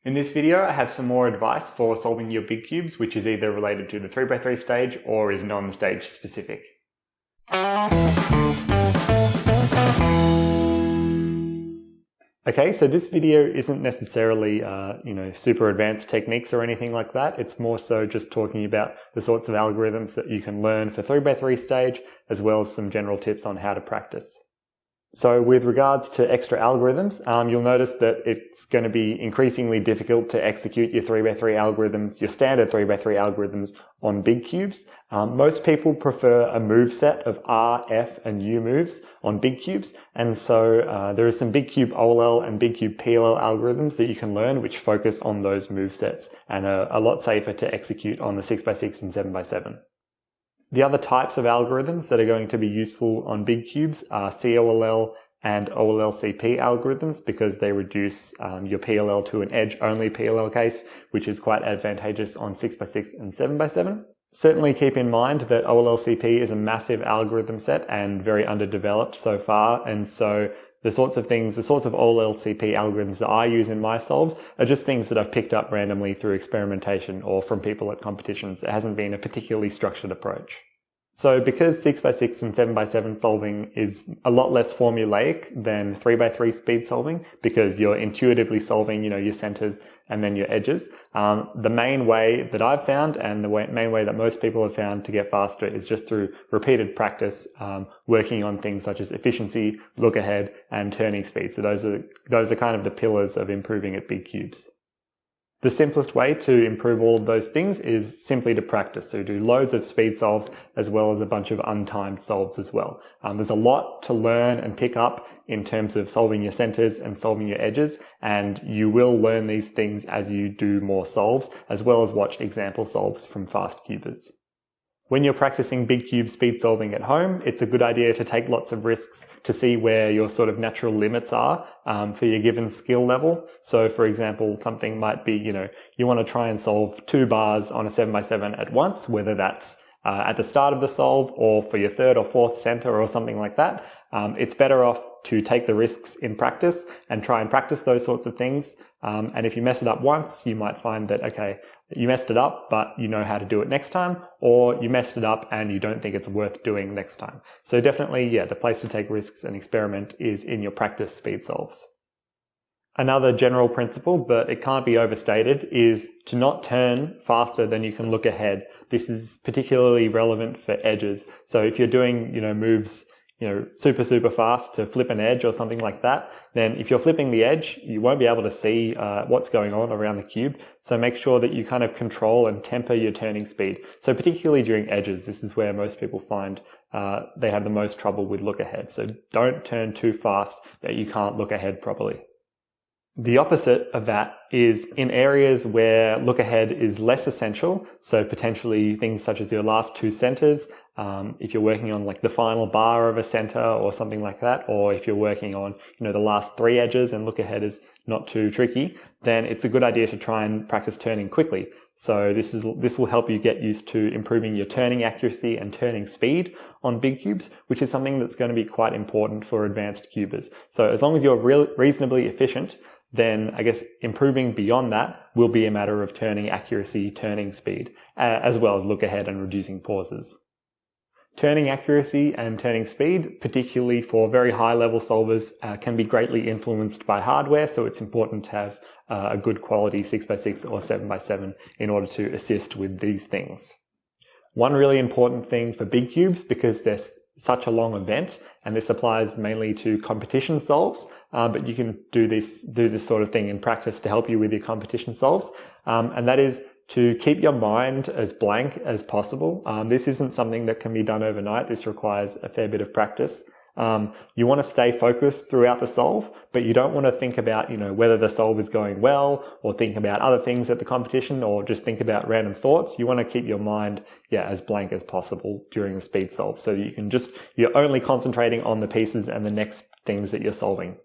In this video, I have some more advice for solving your big cubes, which is either related to the 3x3 stage or is non-stage specific. Okay, so this video isn't necessarily, super advanced techniques or anything like that. It's more so just talking about the sorts of algorithms that you can learn for 3x3 stage, as well as some general tips on how to practice. So with regards to extra algorithms, you'll notice that it's going to be increasingly difficult to execute your 3x3 algorithms, your standard 3x3 algorithms on big cubes. Most people prefer a move set of R, F, and U moves on big cubes. And so there are some big cube OLL and big cube PLL algorithms that you can learn which focus on those move sets and are a lot safer to execute on the 6x6 and 7x7. The other types of algorithms that are going to be useful on big cubes are COLL and OLLCP algorithms because they reduce your PLL to an edge-only PLL case, which is quite advantageous on 6x6 and 7x7. Certainly keep in mind that OLLCP is a massive algorithm set and very underdeveloped so far, and so the sorts of OLLCP algorithms that I use in my solves are just things that I've picked up randomly through experimentation or from people at competitions. It hasn't been a particularly structured approach. So because 6x6 and 7x7 solving is a lot less formulaic than 3x3 speed solving, because you're intuitively solving, your centers and then your edges, the main way that I've found and the main way that most people have found to get faster is just through repeated practice, working on things such as efficiency, look ahead, and turning speed. So those are kind of the pillars of improving at big cubes. The simplest way to improve all of those things is simply to practice. So do loads of speed solves as well as a bunch of untimed solves as well. There's a lot to learn and pick up in terms of solving your centers and solving your edges, and you will learn these things as you do more solves, as well as watch example solves from fast cubers. When you're practicing big cube speed solving at home, it's a good idea to take lots of risks to see where your sort of natural limits are for your given skill level. So for example, something might be, you want to try and solve 2 bars on a 7x7 at once, whether that's at the start of the solve or for your 3rd or 4th center or something like that. It's better off to take the risks in practice and try and practice those sorts of things. And if you mess it up once, you might find that, okay, you messed it up, but you know how to do it next time, or you messed it up and you don't think it's worth doing next time. So definitely, the place to take risks and experiment is in your practice speed solves. Another general principle, but it can't be overstated, is to not turn faster than you can look ahead. This is particularly relevant for edges. So if you're doing, moves, super fast to flip an edge or something like that, then if you're flipping the edge, you won't be able to see what's going on around the cube. So make sure that you kind of control and temper your turning speed. So particularly during edges, this is where most people find they have the most trouble with look ahead. So don't turn too fast that you can't look ahead properly. The opposite of that is in areas where look ahead is less essential. So potentially things such as your last 2 centers, if you're working on like the final bar of a center or something like that, or if you're working on, the last 3 edges and look ahead is not too tricky, then it's a good idea to try and practice turning quickly. So this will help you get used to improving your turning accuracy and turning speed on big cubes, which is something that's going to be quite important for advanced cubers. So as long as you're reasonably efficient, then I guess improving beyond that will be a matter of turning accuracy, turning speed, as well as look ahead and reducing pauses. Turning accuracy and turning speed, particularly for very high level solvers, can be greatly influenced by hardware, so it's important to have a good quality 6x6 or 7x7 in order to assist with these things. One really important thing for big cubes, because there's such a long event, and this applies mainly to competition solves, but you can do this sort of thing in practice to help you with your competition solves, and that is to keep your mind as blank as possible. This isn't something that can be done overnight. This requires a fair bit of practice. You want to stay focused throughout the solve, but you don't want to think about, whether the solve is going well, or think about other things at the competition, or just think about random thoughts. You want to keep your mind, as blank as possible during the speed solve, so that you're only concentrating on the pieces and the next things that you're solving.